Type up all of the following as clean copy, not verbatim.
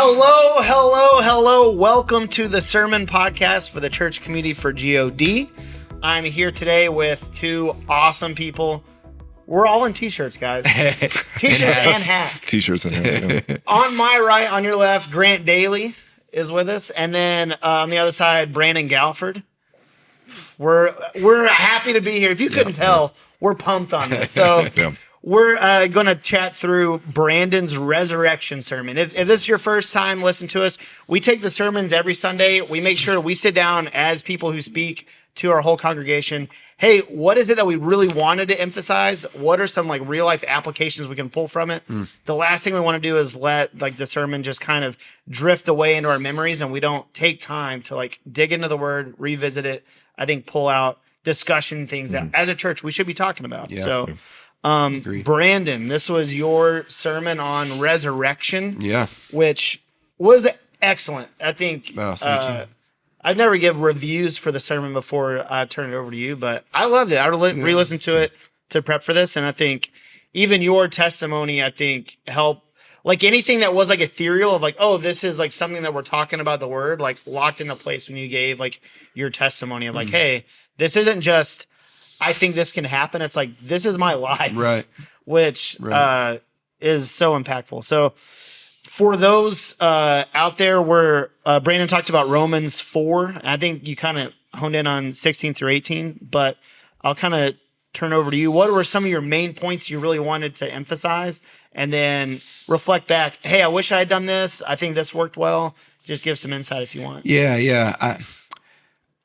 Hello, hello, hello. Welcome to the Sermon Podcast for the Church Community for GOD. I'm here today with two awesome people. We're all in t-shirts, guys. T-shirts and hats. T-shirts and hats, yeah. On my right, on your left, Grant Dailey is with us. And then on the other side, Brandon Galford. We're happy to be here. If you couldn't tell, we're pumped on this. So we're going to chat through Brandon's resurrection sermon. If this is your first time listening to us, we take the sermons every Sunday. We make sure we sit down as people who speak to our whole congregation. Hey, what is it that we really wanted to emphasize? What are some like real life applications we can pull from it? The last thing we want to do is let like the sermon just kind of drift away into our memories, and we don't take time to like dig into the word, revisit it. I think pull out discussion things that as a church we should be talking about. Yeah. So Brandon, this was your sermon on resurrection, which was excellent. I think thank you. I'd never give reviews for the sermon before I turn it over to you, but I loved it. I re-listened to it to prep for this, and I think even your testimony, I think, helped. Like anything that was like ethereal of like, oh, this is like something that we're talking about the word, like locked into place when you gave like your testimony of like, hey, this isn't just, I think this can happen. It's like, this is my life. Right. Which is so impactful. So for those out there where Brandon talked about Romans 4, I think you kind of honed in on 16 through 18, but I'll kind of turn over to you. What were some of your main points you really wanted to emphasize? And then reflect back, hey, I wish I had done this. I think this worked well. Just give some insight if you want. Yeah.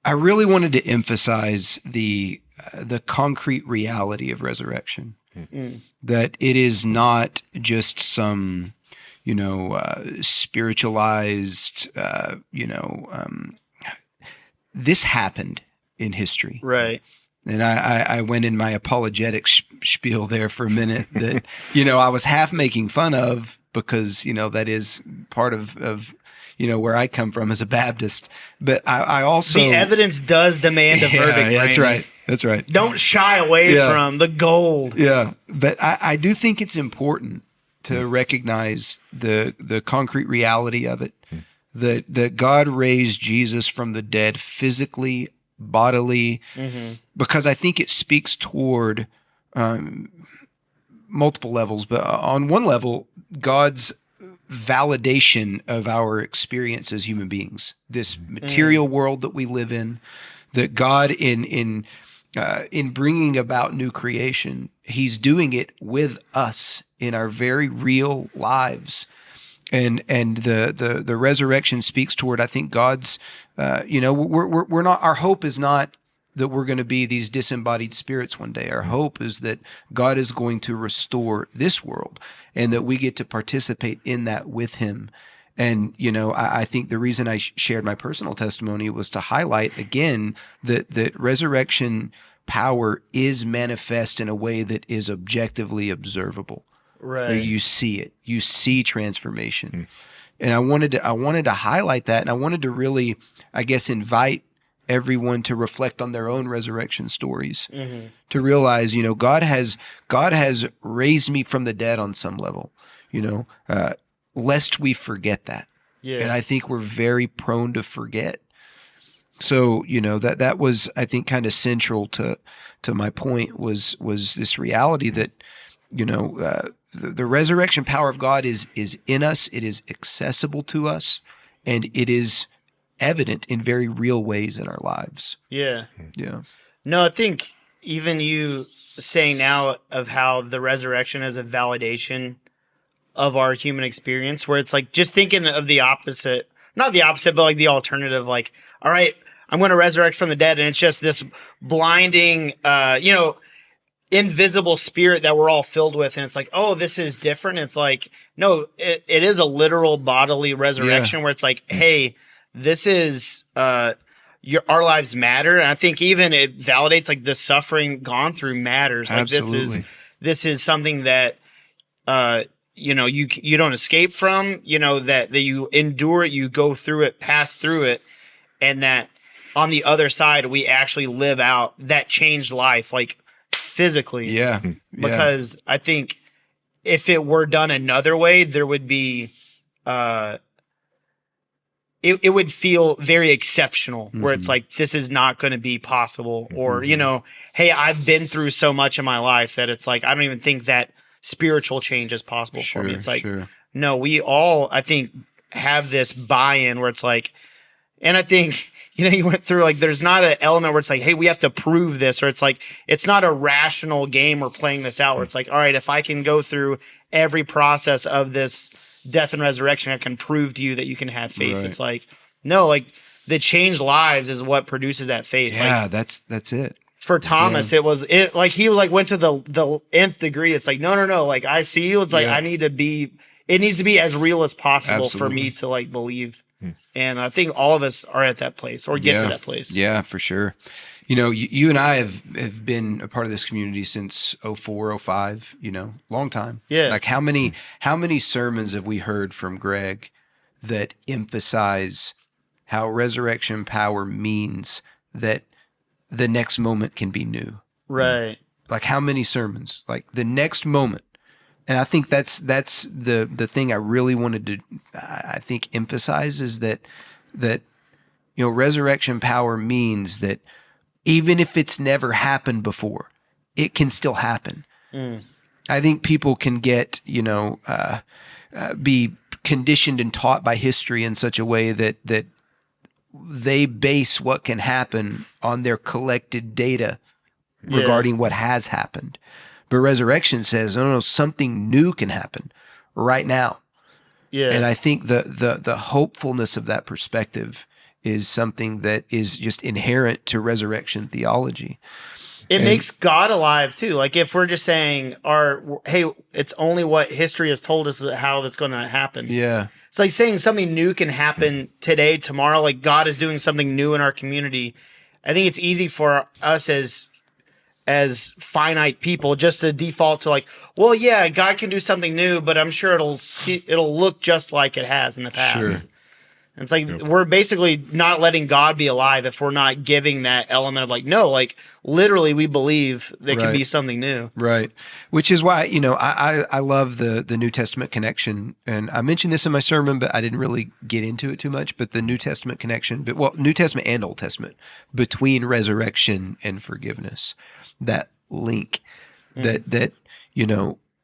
I really wanted to emphasize the concrete reality of resurrection. That it is not just some, spiritualized, this happened in history. Right. And I went in my apologetic spiel there for a minute that, I was half making fun of because, that is part of where I come from as a Baptist. But I also... The evidence does demand a verdict. Yeah, that's right. That's right. Don't shy away from the gold. Yeah. But I do think it's important to recognize the concrete reality of it, that God raised Jesus from the dead physically, bodily, because I think it speaks toward multiple levels. But on one level, God's validation of our experience as human beings, this material world that we live in, that God in bringing about new creation, He's doing it with us in our very real lives. And the resurrection speaks toward, I think, God's, we're not, our hope is not that we're going to be these disembodied spirits one day. Our hope is that God is going to restore this world and that we get to participate in that with Him. And, I think the reason I shared my personal testimony was to highlight again that resurrection power is manifest in a way that is objectively observable. Right. Where you see it, you see transformation. And I wanted to highlight that. And I wanted to really, I guess, invite everyone to reflect on their own resurrection stories, to realize, God has raised me from the dead on some level, lest we forget that. Yeah. And I think we're very prone to forget. So, that was, I think, kind of central to my point was this reality that, the resurrection power of God is in us. It is accessible to us, and it is evident in very real ways in our lives. Yeah. Yeah. No, I think even you saying now of how the resurrection is a validation of our human experience, where it's like just thinking of the opposite, not the opposite, but like the alternative, like, all right, I'm going to resurrect from the dead. And it's just this blinding, invisible spirit that we're all filled with. And it's like, oh, this is different. It's like, no, it is a literal bodily resurrection where it's like, hey, this is, our lives matter. And I think even it validates like the suffering gone through matters. Like Absolutely. this is something that, you don't escape from, that you endure it, you go through it, pass through it. And that on the other side, we actually live out that changed life, like physically. Yeah. Because I think if it were done another way, there would be it would feel very exceptional, where it's like, this is not going to be possible. Or, hey, I've been through so much in my life that it's like, I don't even think that spiritual change is possible for me. It's like, no, we all, I think, have this buy-in where it's like, and I think, you went through, like, there's not an element where it's like, hey, we have to prove this, or it's like, it's not a rational game we're playing this out, where it's like, all right, if I can go through every process of this death and resurrection, I can prove to you that you can have faith. It's like, no, like, the changed lives is what produces that faith. Yeah, like, that's it. For Thomas, he was like, went to the nth degree. It's like, no, like, I see you. It's like, it needs to be as real as possible for me to, like, believe. And I think all of us are at that place, or get to that place. Yeah, for sure. You and I have been a part of this community since 04, 05, long time. Yeah. Like, how many sermons have we heard from Greg that emphasize how resurrection power means that the next moment can be new? Right. Like, how many sermons? Like, the next moment. And I think that's the thing I really wanted to, I think, emphasize, is that resurrection power means that even if it's never happened before, it can still happen. I think people can get, be conditioned and taught by history in such a way that they base what can happen on their collected data regarding what has happened. But resurrection says, no, something new can happen right now. Yeah. And I think the hopefulness of that perspective is something that is just inherent to resurrection theology. It makes God alive too. Like, if we're just saying, hey, it's only what history has told us how that's going to happen. Yeah. It's like saying something new can happen today, tomorrow. Like, God is doing something new in our community. I think it's easy for us as finite people just to default to, like, well, yeah, God can do something new, but I'm sure it'll look just like it has in the past. Sure. And it's like, we're basically not letting God be alive if we're not giving that element of, like, no, like, literally we believe there can be something new. Right. Which is why, I love the New Testament connection. And I mentioned this in my sermon, but I didn't really get into it too much. But the New Testament connection, New Testament and Old Testament, between resurrection and forgiveness. That link that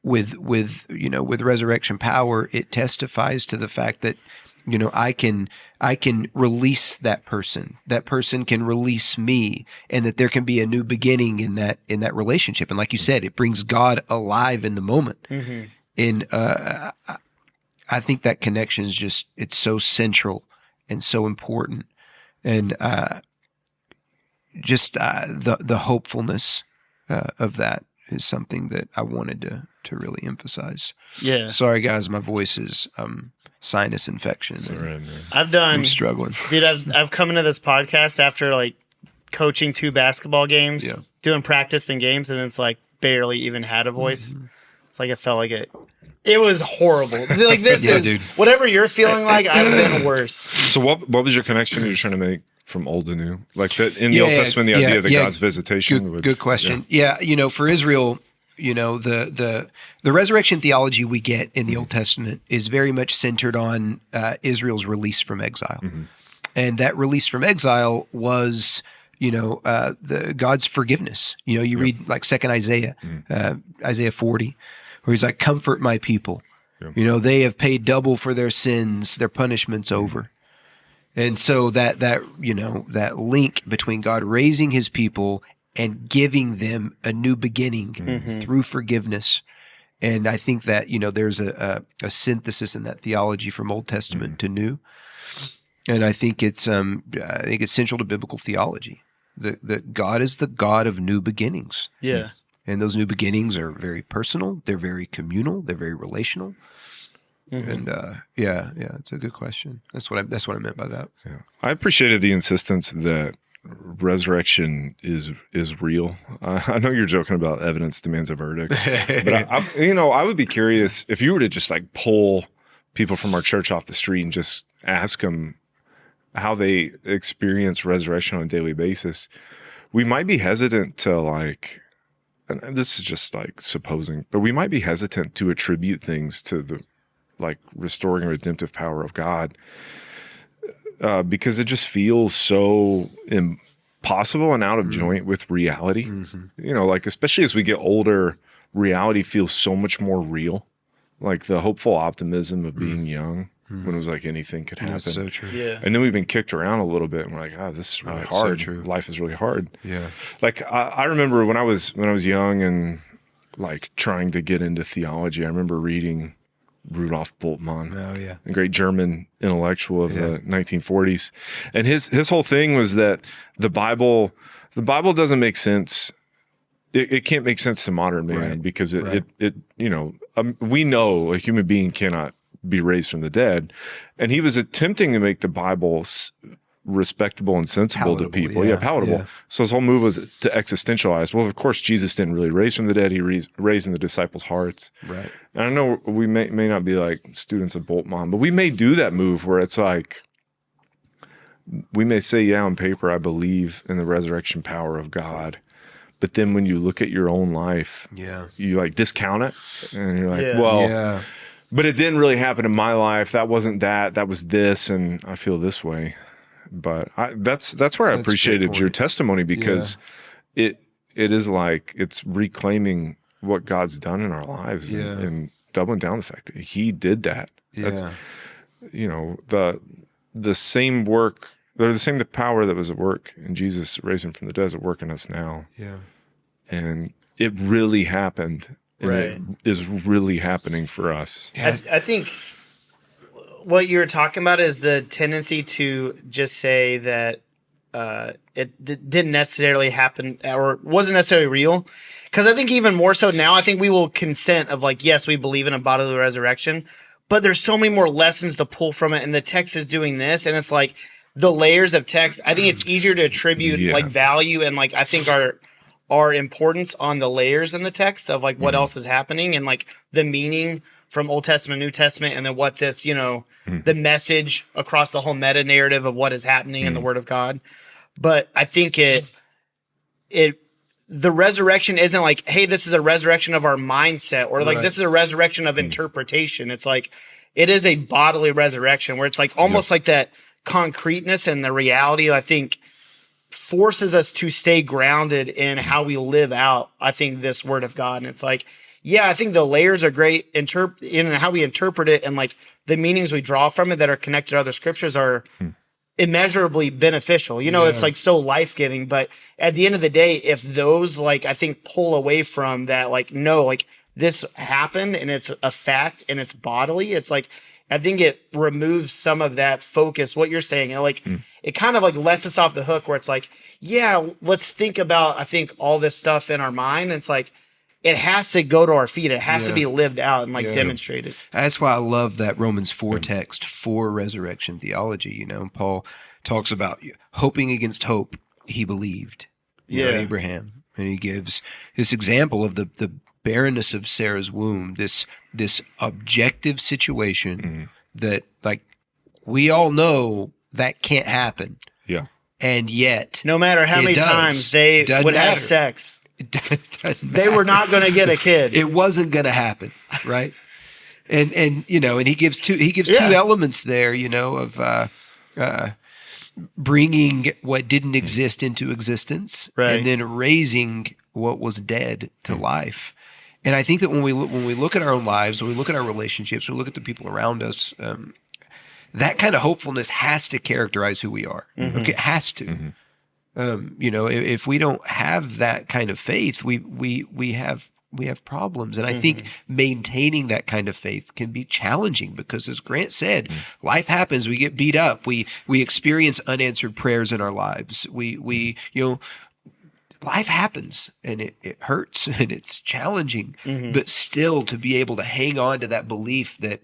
with resurrection power, it testifies to the fact that I can release that person can release me, and that there can be a new beginning in that relationship. And like you said, it brings God alive in the moment. And I think that connection is it's so central and so important. And the hopefulness of that is something that I wanted to really emphasize. Yeah. Sorry, guys, my voice is sinus infection. I'm struggling, dude. I've come into this podcast after, like, coaching 2 basketball games, doing practice and games, and it's like barely even had a voice. It's like, it felt like it was horrible. Like, this is dude. Whatever you're feeling like, I've been worse. So what was your connection you're trying to make from old to new? Like, that in the Old Testament, the idea that God's visitation. Good question. Yeah. For Israel, the resurrection theology we get in the Old Testament is very much centered on Israel's release from exile. And that release from exile was, the God's forgiveness. You read, like, 2nd Isaiah, Isaiah 40, where he's like, comfort my people. They have paid double for their sins. Their punishment's over. And so that link between God raising his people and giving them a new beginning through forgiveness. And I think that, there's a synthesis in that theology from Old Testament to New. And I think it's central to biblical theology. That God is the God of new beginnings. Yeah. And those new beginnings are very personal, they're very communal, they're very relational. And it's a good question. That's what I meant by that. Yeah. I appreciated the insistence that resurrection is real. I know you're joking about evidence demands a verdict, but I would be curious if you were to just, like, pull people from our church off the street and just ask them how they experience resurrection on a daily basis. We might be hesitant to, like, and this is just, like, supposing, but we might be hesitant to attribute things to the, like, restoring redemptive power of God because it just feels so impossible and out of joint with reality. You know, like especially as we get older, reality feels so much more real. Like the hopeful optimism of being young when it was like anything could happen. That's so true. Yeah. And then we've been kicked around a little bit and we're like, oh, this is really it's so hard. true. Life is really hard. Yeah. Like I remember when I was young and like trying to get into theology, I remember reading Rudolf Bultmann, Oh yeah. the great German intellectual of the 1940s. And his whole thing was that the Bible doesn't make sense. It can't make sense to modern man Right. because Right. it you know, we know a human being cannot be raised from the dead. And he was attempting to make the Bible respectable and sensible to Palatable, people. yeah, Palatable. yeah. So his whole move was to existentialize. Well, of course, Jesus didn't really raise from the dead. He raised in the disciples' hearts. Right. And I know we may not be like students of Boltmann, but we may do that move where it's like, we may say, yeah, on paper, I believe in the resurrection power of God. But then when you look at your own life, Yeah. you like discount it. And you're like, Yeah. well, Yeah. but it didn't really happen in my life. That wasn't that. That was this. And I feel this way. But that's where I That's a appreciated great your point. testimony because it is like it's reclaiming what God's done in our lives Yeah. and doubling down the fact that He did that. That's, Yeah. you know, the same work, or the power that was at work in Jesus raising from the dead is at work in us now. Yeah. And it really happened. And Right. it is really happening for us. I think what you're talking about is the tendency to just say that didn't necessarily happen or wasn't necessarily real. Because I think even more so now, I think we will consent of like, yes, we believe in a bodily resurrection, but there's so many more lessons to pull from it. And the text is doing this. And it's like the layers of text. I think it's easier to attribute like value and like I think our importance on the layers in the text of like what else is happening and like the meaning from Old Testament, New Testament, and then what this, you know, the message across the whole meta narrative of what is happening in the Word of God. But I think the resurrection isn't like, hey, this is a resurrection of our mindset, or like this is a resurrection of interpretation. It's like it is a bodily resurrection where it's like almost like that concreteness and the reality, I think, forces us to stay grounded in how we live out, I think, this Word of God. And it's like, yeah, I think the layers are great in how we interpret it, and like the meanings we draw from it that are connected to other scriptures are immeasurably beneficial. You know, it's like so life-giving. But at the end of the day, if those like I think pull away from that, like, no, like this happened and it's a fact and it's bodily, it's like I think it removes some of that focus, what you're saying. And like it kind of like lets us off the hook where it's like, yeah, let's think about I think all this stuff in our mind. And it's like it has to go to our feet. It has to be lived out and like demonstrated. That's why I love that Romans 4 text for resurrection theology. You know, Paul talks about hoping against hope, he believed. You know, Abraham. And he gives this example of the barrenness of Sarah's womb, this objective situation that like we all know that can't happen. Yeah. And yet No matter how many times they would have sex, they were not going to get a kid. It wasn't going to happen, right? And you know, and he gives two elements there, you know, of bringing what didn't exist into existence, and then raising what was dead to life. And I think that when we look at our own lives, when we look at our relationships, when we look at the people around us, that kind of hopefulness has to characterize who we are. Okay, it has to. You know, if we don't have that kind of faith, we have problems. And I think maintaining that kind of faith can be challenging because, as Grant said, life happens. We get beat up. We experience unanswered prayers in our lives. We you know, life happens and it hurts and it's challenging. But still, to be able to hang on to that belief that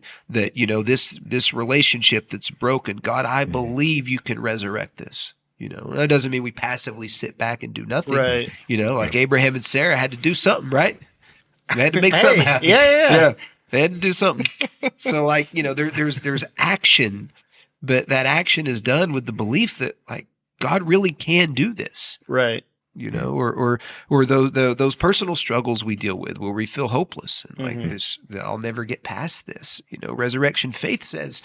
you know, this relationship that's broken, God, I believe you can resurrect this. You know, that doesn't mean we passively sit back and do nothing. Right. You know, like Abraham and Sarah had to do something, right? They had to make something happen. Yeah. They had to do something. So, like, you know, there's action, but that action is done with the belief that, like, God really can do this. Right. You know, or those personal struggles we deal with where we feel hopeless and like this, I'll never get past this. You know, resurrection faith says,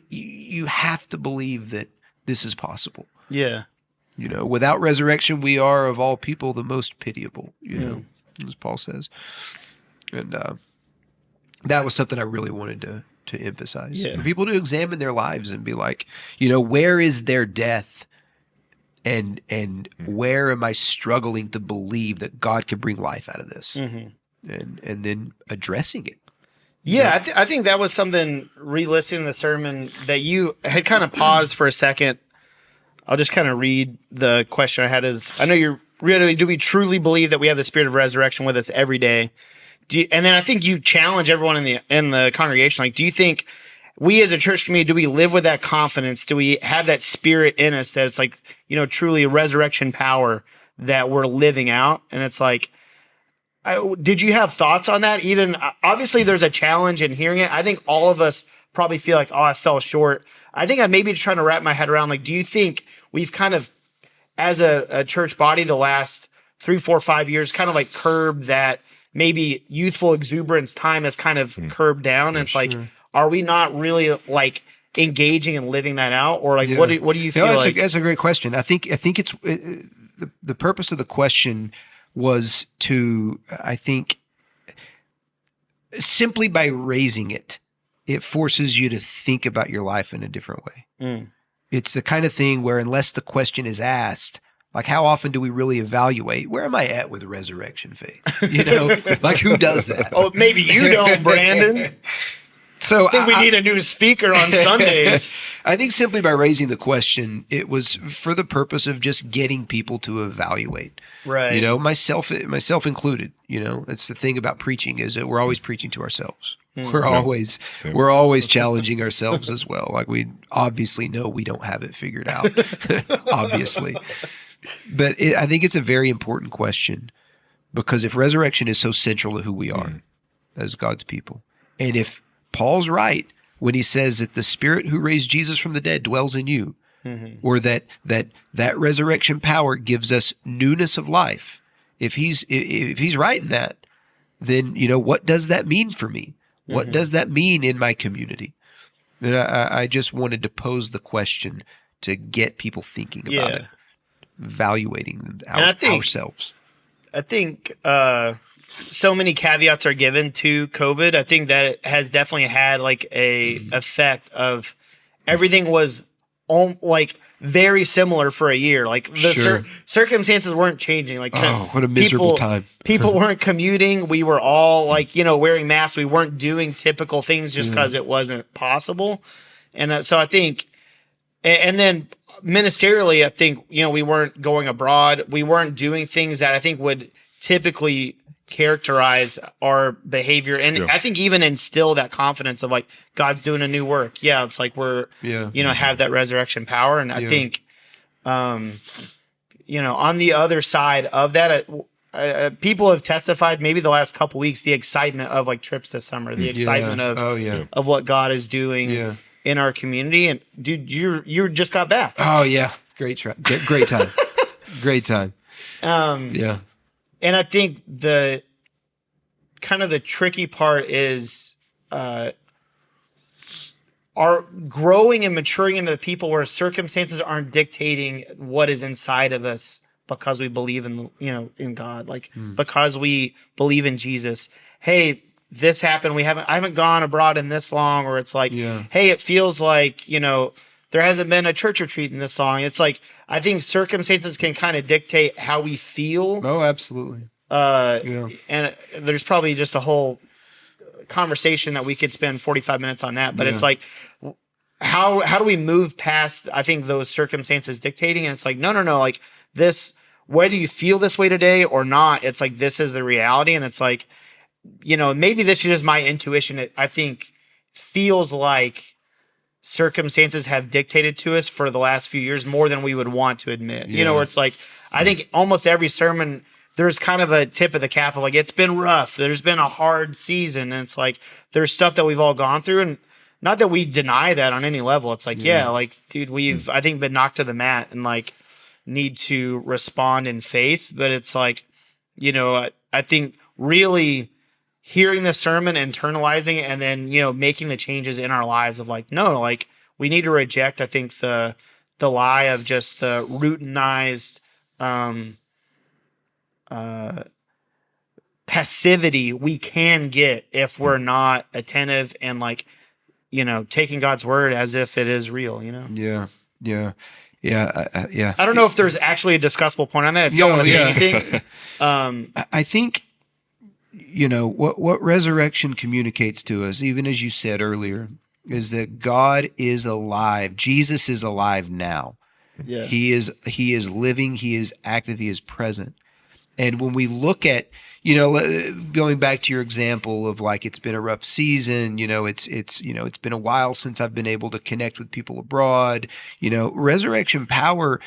you have to believe that this is possible. Yeah. Without resurrection, we are of all people the most pitiable, as Paul says. And that was something I really wanted to emphasize. Yeah. And people to examine their lives and be like, where is their death? And where am I struggling to believe that God can bring life out of this? Mm-hmm. And then addressing it. Yeah, I think that was something, re-listening to the sermon, that you had kind of paused for a second. I'll just kind of read the question I had. I know you're really, do we truly believe that we have the spirit of resurrection with us every day? And then I think you challenge everyone in the congregation. Like, do you think we as a church community, do we live with that confidence? Do we have that spirit in us that it's like, truly a resurrection power that we're living out? And it's like, did you have thoughts on that? Even obviously there's a challenge in hearing it. I think all of us probably feel like, oh, I fell short. I think I maybe just trying to wrap my head around, like, do you think we've kind of, as a church body, the last 3, 4, 5 years, kind of like curbed that maybe youthful exuberance time has kind of curbed down? And it's like, are we not really like engaging and living that out? Or like, what do you feel like? That's a great question. I think it's the purpose of the question was to, I think, simply by raising it, it forces you to think about your life in a different way. It's the kind of thing where, unless the question is asked, like, how often do we really evaluate, where am I at with resurrection faith? Like, who does that? Oh, maybe you don't, Brandon. So I think we need a new speaker on Sundays. I think simply by raising the question, it was for the purpose of just getting people to evaluate. Right. Myself included. It's the thing about preaching, is that we're always preaching to ourselves. We're always challenging ourselves as well. Like, we obviously know we don't have it figured out, obviously. But I think it's a very important question, because if resurrection is so central to who we are as God's people, and if Paul's right when he says that the Spirit who raised Jesus from the dead dwells in you, or that resurrection power gives us newness of life. If he's right in that, then what does that mean for me? What does that mean in my community? And I just wanted to pose the question to get people thinking about it, evaluating them ourselves. I think so many caveats are given to COVID. I think that it has definitely had like a effect of everything was like very similar for a year. Like the circumstances weren't changing. Like, what a miserable time. People weren't commuting. We were all like, wearing masks. We weren't doing typical things just because it wasn't possible. And so I think, and then ministerially, I think, we weren't going abroad. We weren't doing things that I think would typically characterize our behavior, and I think even instill that confidence of like, God's doing a new work. It's like we're have that resurrection power. And I think on the other side of that, people have testified maybe the last couple weeks the excitement of like trips this summer, the excitement of what God is doing in our community. And dude, you just got back. Oh yeah, great time. Great time. And I think the kind of the tricky part is are growing and maturing into the people where circumstances aren't dictating what is inside of us, because we believe in in God, like because we believe in Jesus. Hey, this happened. I haven't gone abroad in this long, or it's like, hey, it feels like there hasn't been a church retreat in this long. It's like, I think circumstances can kind of dictate how we feel. Oh, absolutely. And there's probably just a whole conversation that we could spend 45 minutes on that. But it's like, how do we move past, I think, those circumstances dictating? And it's like, no. Like this, whether you feel this way today or not, it's like, this is the reality. And it's like, maybe this is just my intuition. I think feels like circumstances have dictated to us for the last few years more than we would want to admit. Where it's like, I think almost every sermon, there's kind of a tip of the cap of like, it's been rough. There's been a hard season. And it's like, there's stuff that we've all gone through. And not that we deny that on any level. It's like, like, dude, we've, I think, been knocked to the mat and like need to respond in faith. But it's like, I think really hearing the sermon, internalizing it, and then, making the changes in our lives of like, no, like we need to reject, I think, the lie of just the routinized passivity we can get if we're not attentive and like, taking God's word as if it is real, Yeah. Yeah. I don't know if there's actually a discussable point on that. If you don't want to say anything. I think, what resurrection communicates to us, even as you said earlier, is that God is alive. Jesus is alive now. Yeah. He is living, he is active, he is present. And when we look at, going back to your example of like, it's been a rough season, it's been a while since I've been able to connect with people abroad, resurrection power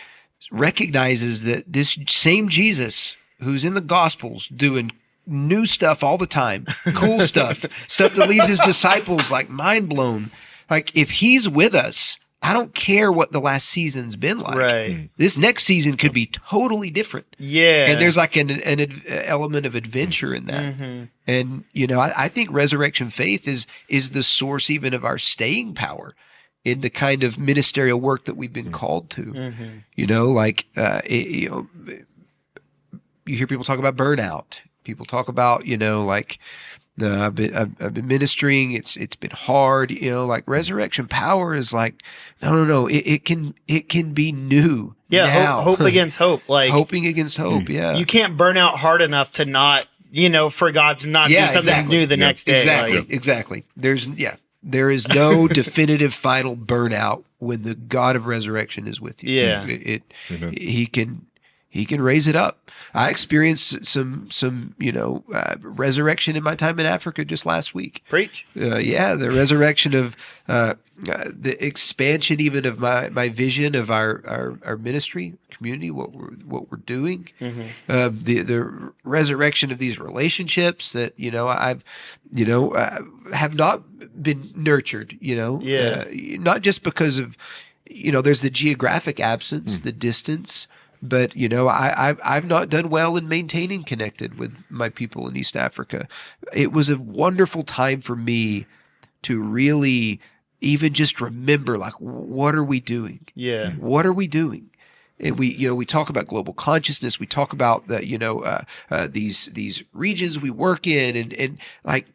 recognizes that this same Jesus who's in the Gospels doing new stuff all the time, cool stuff that leaves his disciples like mind blown. Like if he's with us, I don't care what the last season's been like. Right. This next season could be totally different. Yeah. And there's like an element of adventure in that. Mm-hmm. And, I think resurrection faith is the source even of our staying power in the kind of ministerial work that we've been called to. Mm-hmm. You hear people talk about burnout. People talk about, I've been ministering. It's been hard. Like resurrection power is like, no. It can be new. Yeah. Now. Hope against hope. Like hoping against hope. Yeah. You can't burn out hard enough to not, for God to not do something new the next day. Exactly. There is no definitive final burnout when the God of resurrection is with you. Yeah. He can raise it up. I experienced some resurrection in my time in Africa just last week. Preach. The resurrection of the expansion even of my vision of our ministry community, what we're doing. Mm-hmm. The resurrection of these relationships that I've have not been nurtured. Not just because of there's the geographic absence, the distance. But I've not done well in maintaining connected with my people in East Africa. It was a wonderful time for me to really even just remember, like, what are we doing? Yeah. What are we doing? And we talk about global consciousness. We talk about these regions we work in, and like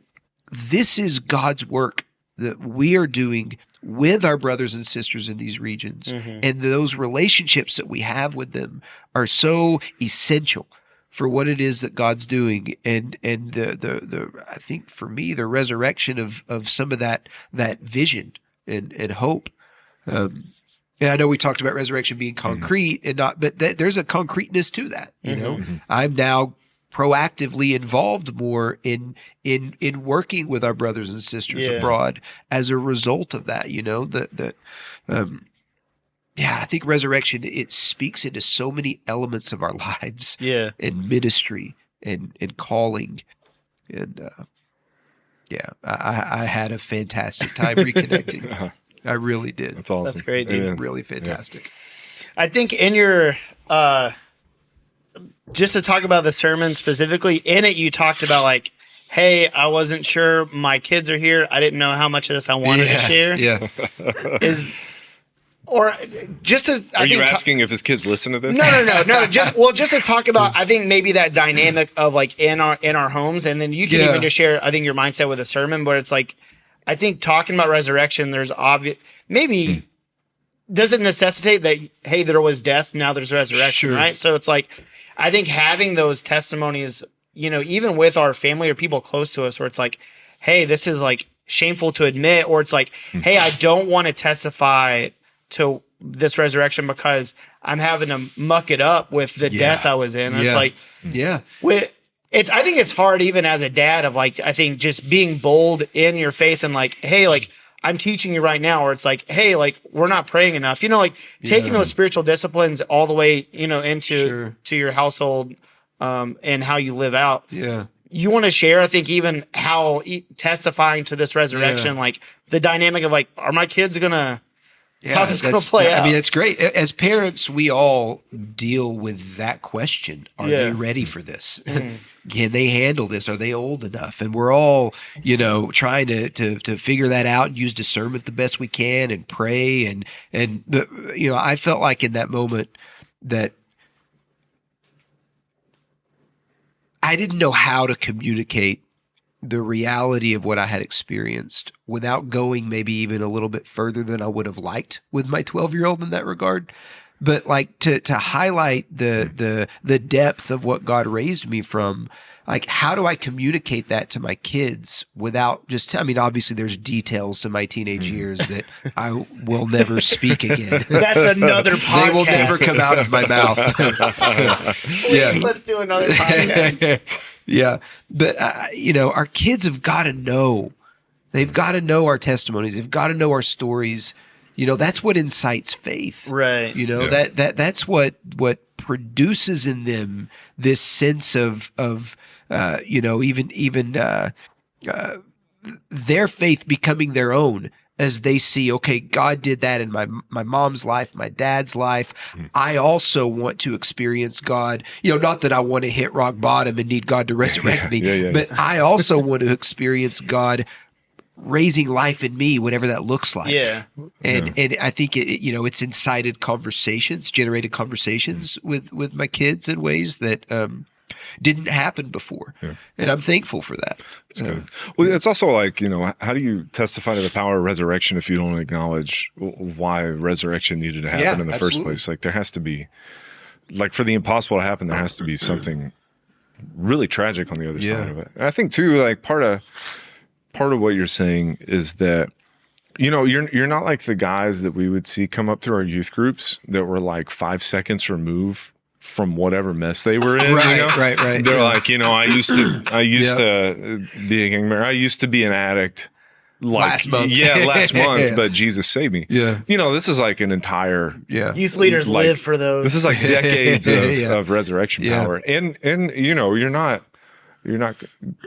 this is God's work that we are doing with our brothers and sisters in these regions. Mm-hmm. And those relationships that we have with them are so essential for what it is that God's doing. And the I think for me, the resurrection of some of that vision and hope. And I know we talked about resurrection being concrete and not, but there's a concreteness to that. I'm now proactively involved more in working with our brothers and sisters abroad as a result of that. I think resurrection, it speaks into so many elements of our lives, and ministry and calling, and I had a fantastic time reconnecting. I really did. That's awesome. That's great, dude. Amen. Really fantastic. I think in your just to talk about the sermon specifically, in it you talked about like, hey, I wasn't sure my kids are here. I didn't know how much of this I wanted to share. Yeah. Are you asking if his kids listen to this? No. Just to talk about, I think maybe that dynamic of like in our homes, and then you can even just share, I think, your mindset with a sermon. But it's like, I think talking about resurrection, there's obvious maybe does it necessitate that, hey, there was death, now there's resurrection, right? So it's like, I think having those testimonies, even with our family or people close to us, where it's like, hey, this is like shameful to admit, or it's like, hey, I don't want to testify to this resurrection because I'm having to muck it up with the death I was in. It's like, I think it's hard even as a dad of like, I think just being bold in your faith and like, hey, like I'm teaching you right now, or it's like, hey, like we're not praying enough, like taking those spiritual disciplines all the way, into to your household, and how you live out. Yeah. You want to share, I think, even how testifying to this resurrection, like the dynamic of like, are my kids gonna How's this going to play out? I mean, it's great. As parents, we all deal with that question. Are they ready for this? Can they handle this? Are they old enough? And we're all, trying to figure that out and use discernment the best we can and pray. And I felt like in that moment that I didn't know how to communicate the reality of what I had experienced without going maybe even a little bit further than I would have liked with my 12-year-old in that regard. But like to highlight the depth of what God raised me from, like how do I communicate that to my kids without just, obviously there's details to my teenage years that I will never speak again. That's another podcast. They will never come out of my mouth. Please, let's do another podcast. Yeah. But, our kids have got to know. They've got to know our testimonies. They've got to know our stories. That's what incites faith. Right. That's what produces in them this sense of their faith becoming their own as they see, okay, God did that in my mom's life, my dad's life. I also want to experience God, not that I want to hit rock bottom and need God to resurrect me, but I also want to experience God raising life in me, whatever that looks like. Yeah. And I think it's incited conversations, generated conversations with my kids in ways that didn't happen before. Yeah. And I'm thankful for that. It's good. Well, it's also like, how do you testify to the power of resurrection if you don't acknowledge why resurrection needed to happen in the first place? Like there has to be, like for the impossible to happen, there has to be something really tragic on the other side of it. And I think too, like part of what you're saying is that, you're not like the guys that we would see come up through our youth groups that were like 5 seconds removed from whatever mess they were in. Right. They're like, I used to be a gang member. I used to be an addict. Last month. Last month, but Jesus saved me. Yeah. this is like an entire youth leaders live for those. This is like decades of resurrection power. And you're not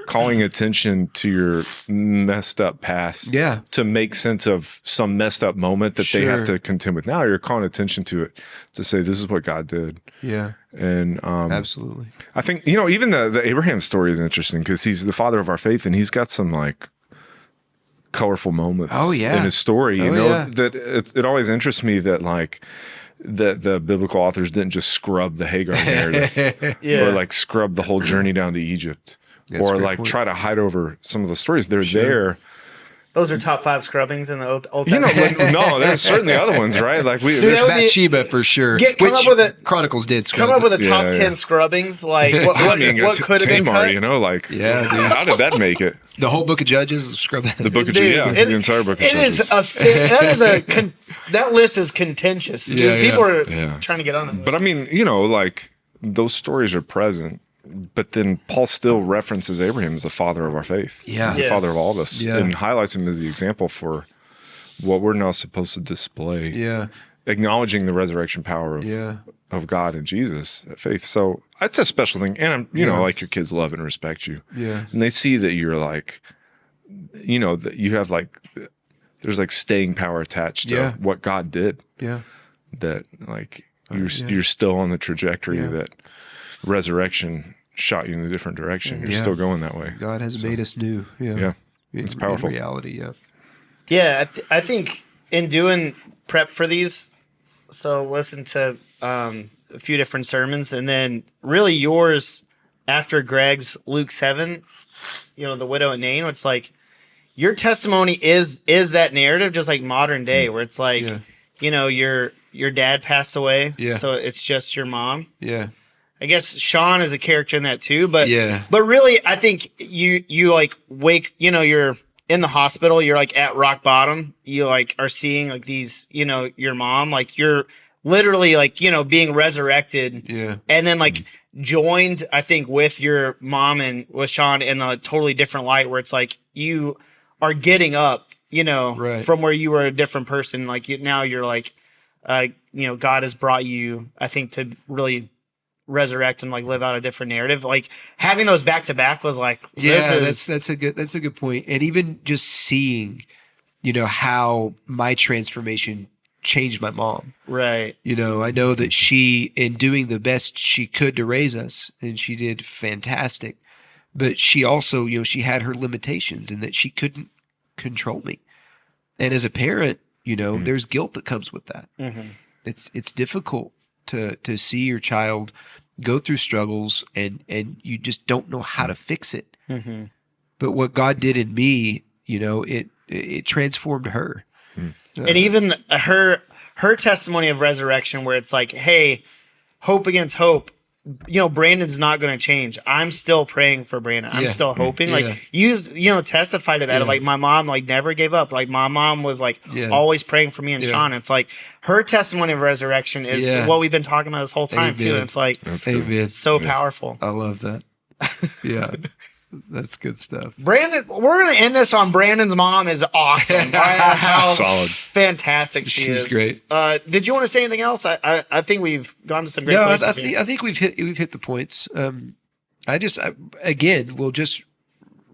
calling attention to your messed up past to make sense of some messed up moment that they have to contend with. Now you're calling attention to it to say, this is what God did. Yeah. And absolutely. I think, even the Abraham story is interesting because he's the father of our faith and he's got some like colorful moments in his story, that it always interests me that like, that the biblical authors didn't just scrub the Hagar narrative or like scrub the whole journey down to Egypt or like try to hide over some of the stories. They're there. Those are top 5 scrubbings in the Old Testament. No, there's certainly other ones, right? Like there's Bathsheba for sure. Chronicles did scrub. Come up with a top 10 scrubbings. Like what could have been cut? How did that make it? The whole book of Judges, scrub that. The book of Judges, the entire book of Judges. That list is contentious. Dude. People are trying to get on it. But like those stories are present. But then Paul still references Abraham as the father of our faith. Yeah. As the father of all of us. Yeah. And highlights him as the example for what we're now supposed to display. Yeah. Acknowledging the resurrection power of God and Jesus, faith. So that's a special thing. And like your kids love and respect you. Yeah. And they see that you're like, that you have like, there's like staying power attached to what God did. Yeah. That like you're still on the trajectory that resurrection shot you in a different direction. You're still going that way. God has made us new. Yeah. It's powerful. In reality, Yeah, I think in doing prep for these, so listen to a few different sermons, and then really yours after Greg's Luke 7, the widow at Nain, it's like your testimony is that narrative, just like modern day, where it's like, your dad passed away, so it's just your mom. Yeah. I guess Sean is a character in that too, but really, I think you like wake, you're in the hospital, you're like at rock bottom, you like are seeing like these, your mom, like you're literally like, being resurrected, and then like joined, I think, with your mom and with Sean in a totally different light, where it's like you are getting up, from where you were a different person, like now you're like, God has brought you, I think, to really resurrect and like live out a different narrative. Like having those back to back was like, that's a good point. And even just seeing, how my transformation changed my mom. Right. I know that she, in doing the best she could to raise us, and she did fantastic, but she also, she had her limitations and that she couldn't control me. And as a parent, there's guilt that comes with that. Mm-hmm. It's difficult to see your child go through struggles and you just don't know how to fix it. Mm-hmm. But what God did in me, it transformed her. And even her testimony of resurrection, where it's like, hey, hope against hope. Brandon's not going to change. I'm still praying for Brandon. I'm still hoping. Like you testify to that. Like my mom, like never gave up. Like my mom was like always praying for me and Sean. It's like her testimony of resurrection is what we've been talking about this whole time too. And it's like, so powerful. I love that. Yeah. That's good stuff. Brandon, we're going to end this on Brandon's mom is awesome. How solid. Fantastic she is. She's great. Did you want to say anything else? I think we've gone to some great places. I think we've hit the points. Again, we'll just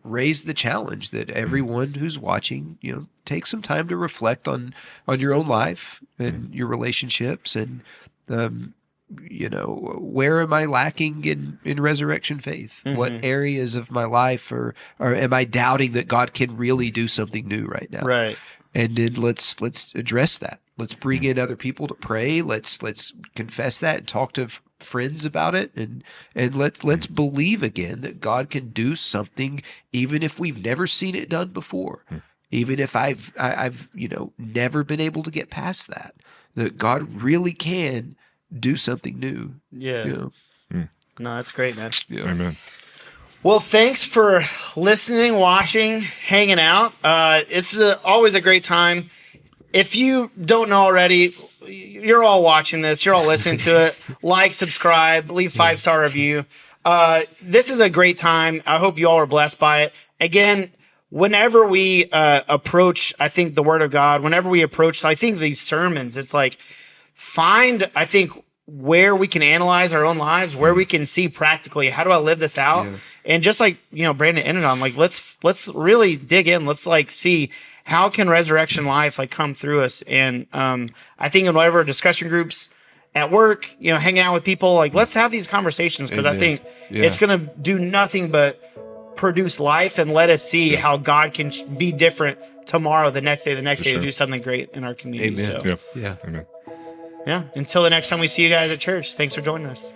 raise the challenge that everyone who's watching, take some time to reflect on your own life and your relationships and where am I lacking in resurrection faith? Mm-hmm. What areas of my life or am I doubting that God can really do something new right now? Right. And then let's address that. Let's bring in other people to pray. Let's confess that and talk to friends about it, and let's believe again that God can do something even if we've never seen it done before. Even if I've never been able to get past that God really can do something new. Yeah. No, that's great, man. Yeah. Amen. Well, thanks for listening, watching, hanging out. It's always a great time. If you don't know already, you're all watching this. You're all listening to it. Like, subscribe, leave 5-star review. This is a great time. I hope you all are blessed by it. Again, whenever we approach, I think, the Word of God, whenever we approach, I think, these sermons, it's like, find, I think, where we can analyze our own lives, where we can see practically, how do I live this out? Yeah. And just like, Brandon ended on, like, let's really dig in. Let's like see how can resurrection life like come through us. And I think in whatever discussion groups at work, hanging out with people, like let's have these conversations, because I think it's going to do nothing but produce life and let us see how God can be different tomorrow, the next day, to do something great in our community. Amen. So, Amen. Yeah. Until the next time we see you guys at church, thanks for joining us.